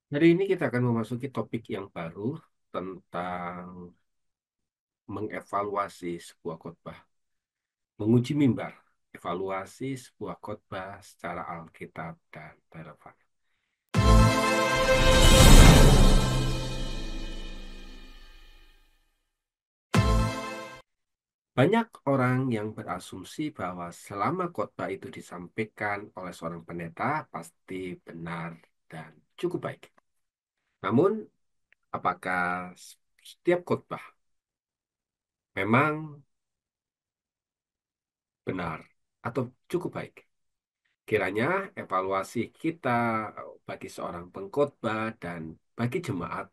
Hari ini kita akan memasuki topik yang baru tentang mengevaluasi sebuah khotbah, menguji mimbar, evaluasi sebuah khotbah secara Alkitab dan relevan. Banyak orang yang berasumsi bahwa selama khotbah itu disampaikan oleh seorang pendeta pasti benar dan cukup baik. Namun, apakah setiap khotbah memang benar atau cukup baik? Kiranya evaluasi kita bagi seorang pengkhotbah dan bagi jemaat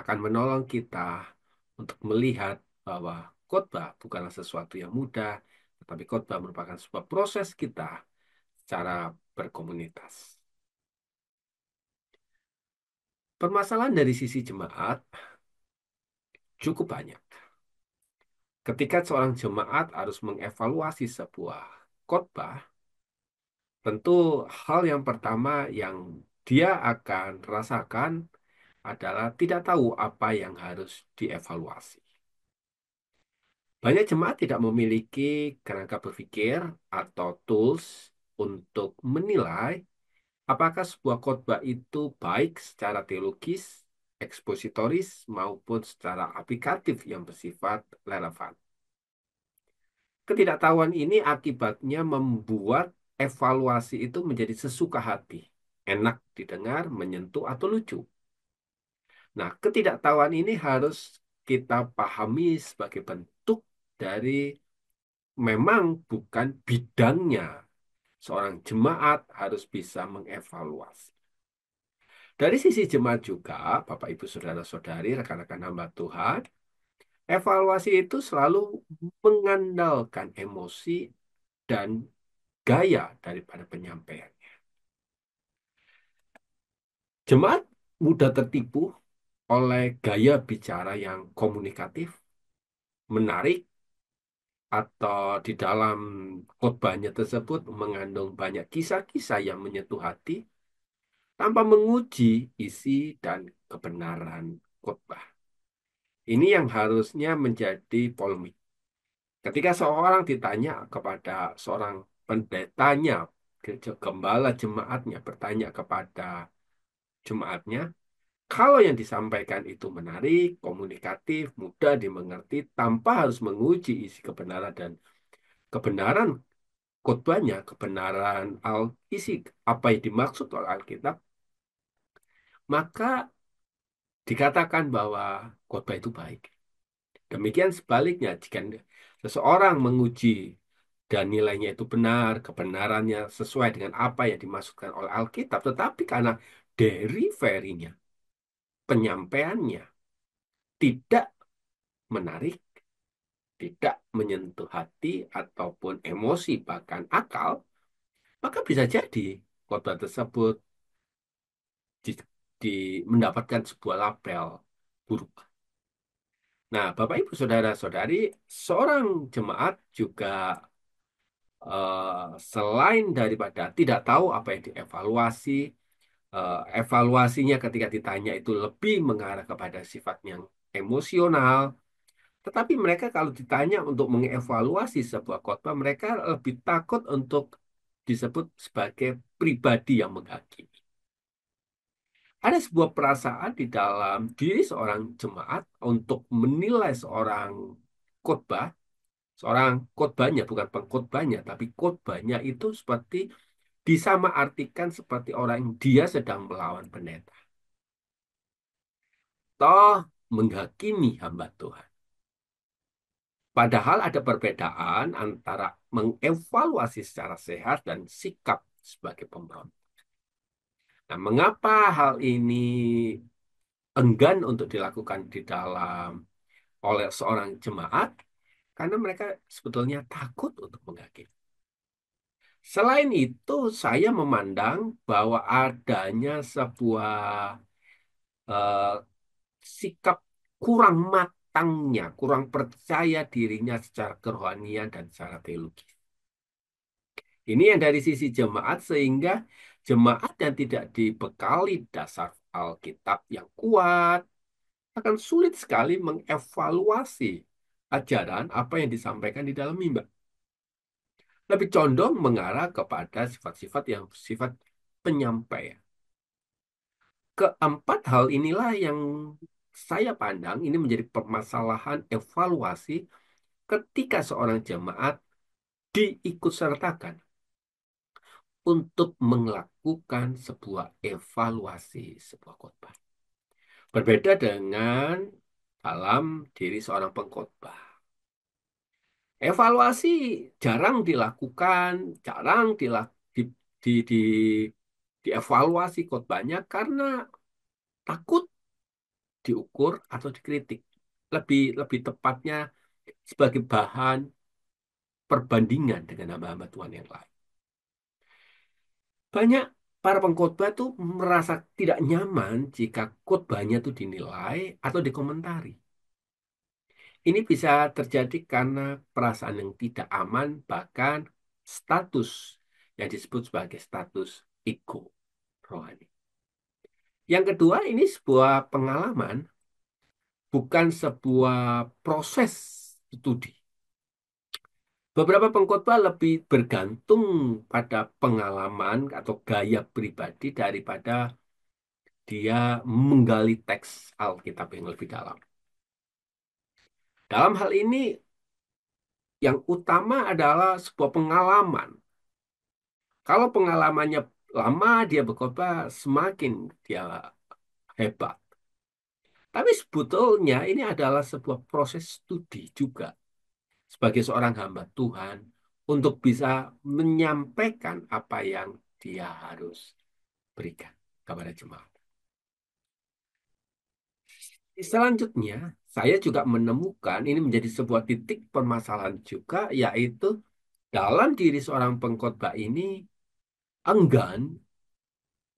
akan menolong kita untuk melihat bahwa khotbah bukanlah sesuatu yang mudah, tetapi khotbah merupakan sebuah proses kita secara berkomunitas. Permasalahan dari sisi jemaat cukup banyak. Ketika seorang jemaat harus mengevaluasi sebuah khotbah, tentu hal yang pertama yang dia akan rasakan adalah tidak tahu apa yang harus dievaluasi. Banyak jemaat tidak memiliki kerangka berpikir atau tools untuk menilai apakah sebuah khotbah itu baik secara teologis, ekspositoris, maupun secara aplikatif yang bersifat relevan. Ketidaktahuan ini akibatnya membuat evaluasi itu menjadi sesuka hati, enak didengar, menyentuh, atau lucu. Nah, ketidaktahuan ini harus kita pahami sebagai bentuk dari memang bukan bidangnya. Seorang jemaat harus bisa mengevaluasi. Dari sisi jemaat juga, Bapak, Ibu, Saudara-saudari, rekan-rekan hamba Tuhan, evaluasi itu selalu mengandalkan emosi dan gaya daripada penyampaiannya. Jemaat mudah tertipu oleh gaya bicara yang komunikatif, menarik, atau di dalam khotbahnya tersebut mengandung banyak kisah-kisah yang menyentuh hati tanpa menguji isi dan kebenaran khotbah. Ini yang harusnya menjadi polemik. Ketika seorang ditanya kepada seorang pendetanya, gembala jemaatnya bertanya kepada jemaatnya, kalau yang disampaikan itu menarik, komunikatif, mudah dimengerti, tanpa harus menguji isi kebenaran dan kebenaran khotbahnya, kebenaran isi apa yang dimaksud oleh Alkitab, maka dikatakan bahwa khotbah itu baik. Demikian sebaliknya, jika seseorang menguji dan nilainya itu benar, kebenarannya sesuai dengan apa yang dimaksudkan oleh Alkitab, tetapi karena delivery-nya, penyampaiannya tidak menarik, tidak menyentuh hati ataupun emosi bahkan akal, maka bisa jadi khotbah tersebut di, mendapatkan sebuah label buruk. Nah, Bapak Ibu Saudara-saudari, seorang jemaat juga selain daripada tidak tahu apa yang dievaluasi, evaluasinya ketika ditanya itu lebih mengarah kepada sifat yang emosional. Tetapi mereka kalau ditanya untuk mengevaluasi sebuah khotbah, mereka lebih takut untuk disebut sebagai pribadi yang menghakimi. Ada sebuah perasaan di dalam diri seorang jemaat untuk menilai seorang khotbah, seorang khotbahnya bukan pengkhotbahnya, tapi khotbahnya itu seperti disamaartikan seperti orang yang dia sedang melawan pendeta. Toh menghakimi hamba Tuhan. Padahal ada perbedaan antara mengevaluasi secara sehat dan sikap sebagai pemberontak. Nah, mengapa hal ini enggan untuk dilakukan di dalam oleh seorang jemaat? Karena mereka sebetulnya takut untuk menghakimi. Selain itu, saya memandang bahwa adanya sebuah eh, sikap kurang matangnya, kurang percaya dirinya secara kerohanian dan secara teologi. Ini yang dari sisi jemaat sehingga jemaat yang tidak dibekali dasar Alkitab yang kuat, akan sulit sekali mengevaluasi ajaran apa yang disampaikan di dalam mimbar. Lebih condong mengarah kepada sifat-sifat yang sifat penyampaian. Keempat hal inilah yang saya pandang ini menjadi permasalahan evaluasi ketika seorang jemaat diikutsertakan untuk melakukan sebuah evaluasi sebuah khotbah. Berbeda dengan dalam diri seorang pengkhotbah. Evaluasi jarang dilakukan, jarang dievaluasi khotbahnya karena takut diukur atau dikritik. Lebih lebih tepatnya sebagai bahan perbandingan dengan hamba-hamba Tuhan yang lain. Banyak para pengkhotbah tuh merasa tidak nyaman jika khotbahnya itu dinilai atau dikomentari. Ini bisa terjadi karena perasaan yang tidak aman, bahkan status yang disebut sebagai status ego rohani. Yang kedua, ini sebuah pengalaman, bukan sebuah proses studi. Beberapa pengkhotbah lebih bergantung pada pengalaman atau gaya pribadi daripada dia menggali teks Alkitab yang lebih dalam. Dalam hal ini, yang utama adalah sebuah pengalaman. Kalau pengalamannya lama, dia berkhotbah, semakin dia hebat. Tapi sebetulnya ini adalah sebuah proses studi juga sebagai seorang hamba Tuhan untuk bisa menyampaikan apa yang dia harus berikan kepada jemaat. Selanjutnya, saya juga menemukan ini menjadi sebuah titik permasalahan juga, yaitu dalam diri seorang pengkhotbah ini enggan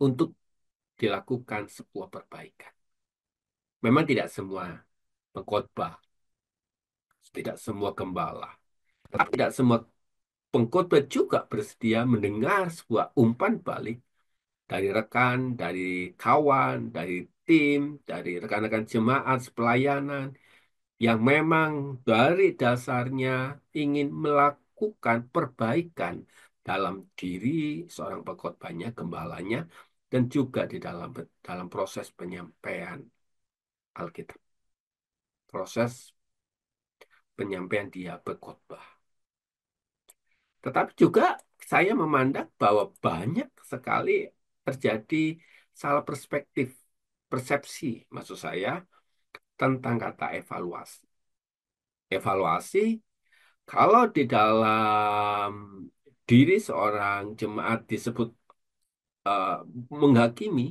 untuk dilakukan sebuah perbaikan. Memang tidak semua pengkhotbah, tidak semua gembala, tidak semua pengkhotbah juga bersedia mendengar sebuah umpan balik dari rekan, dari kawan, dari tim, dari rekan-rekan jemaat pelayanan yang memang dari dasarnya ingin melakukan perbaikan dalam diri seorang pengkhotbahnya, gembalanya, dan juga di dalam proses penyampaian Alkitab, proses penyampaian dia berkhotbah. Tetapi juga saya memandang bahwa banyak sekali terjadi salah perspektif, persepsi, maksud saya, tentang kata evaluasi. Evaluasi, kalau di dalam diri seorang jemaat disebut eh, menghakimi,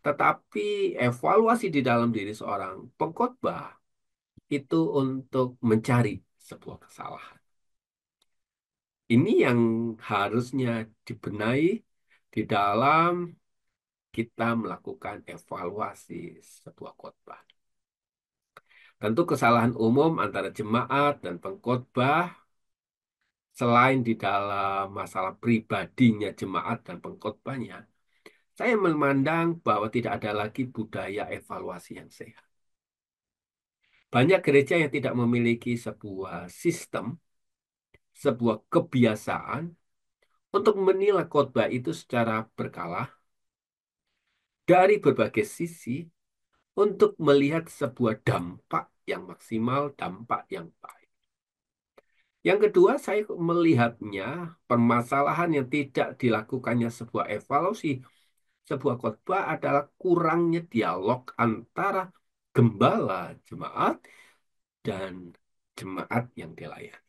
tetapi evaluasi di dalam diri seorang pengkhotbah itu untuk mencari sebuah kesalahan. Ini yang harusnya dibenahi di dalam kita melakukan evaluasi sebuah khotbah. Tentu kesalahan umum antara jemaat dan pengkhotbah selain di dalam masalah pribadinya jemaat dan pengkhotbahnya, saya memandang bahwa tidak ada lagi budaya evaluasi yang sehat. Banyak gereja yang tidak memiliki sebuah sistem, sebuah kebiasaan untuk menilai khotbah itu secara berkala dari berbagai sisi untuk melihat sebuah dampak yang maksimal, dampak yang baik. Yang kedua, saya melihatnya permasalahan yang tidak dilakukannya sebuah evaluasi, sebuah khotbah adalah kurangnya dialog antara gembala jemaat dan jemaat yang dilayani.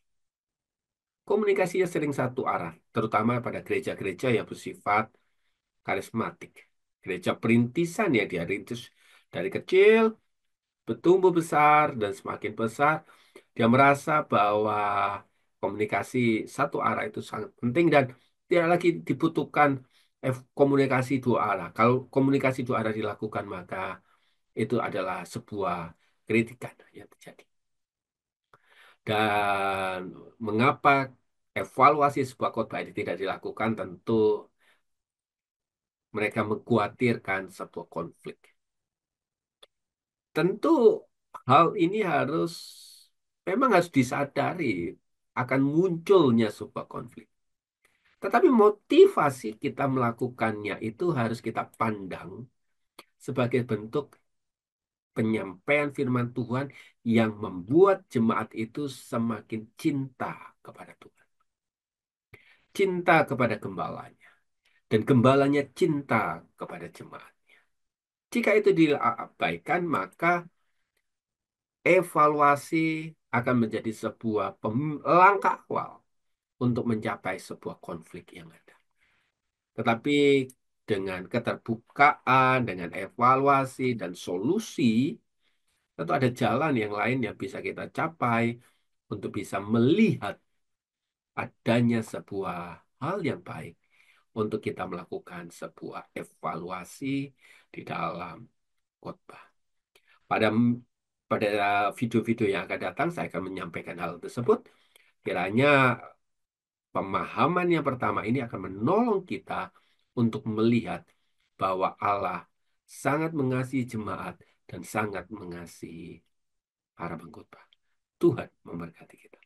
Komunikasinya sering satu arah, terutama pada gereja-gereja yang bersifat karismatik. Gereja perintisan yang dia rintis dari kecil, bertumbuh besar, dan semakin besar, dia merasa bahwa komunikasi satu arah itu sangat penting dan tidak lagi dibutuhkan komunikasi dua arah. Kalau komunikasi dua arah dilakukan, maka itu adalah sebuah kritikan yang terjadi. Dan mengapa evaluasi sebuah khotbah ini tidak dilakukan, tentu Mereka mengkhawatirkan sebuah konflik. Tentu hal ini memang harus disadari akan munculnya sebuah konflik. Tetapi motivasi kita melakukannya itu harus kita pandang sebagai bentuk penyampaian firman Tuhan yang membuat jemaat itu semakin cinta kepada Tuhan. Cinta kepada gembalanya. Dan gembalanya cinta kepada jemaat. Jika itu diabaikan, maka evaluasi akan menjadi sebuah langkah awal untuk mencapai sebuah konflik yang ada. Tetapi dengan keterbukaan, dengan evaluasi dan solusi, tentu ada jalan yang lain yang bisa kita capai untuk bisa melihat adanya sebuah hal yang baik untuk kita melakukan sebuah evaluasi di dalam khotbah. Pada pada video-video yang akan datang, saya akan menyampaikan hal tersebut. Kiranya pemahaman yang pertama ini akan menolong kita untuk melihat bahwa Allah sangat mengasihi jemaat dan sangat mengasihi para pengkhotbah. Tuhan memberkati kita.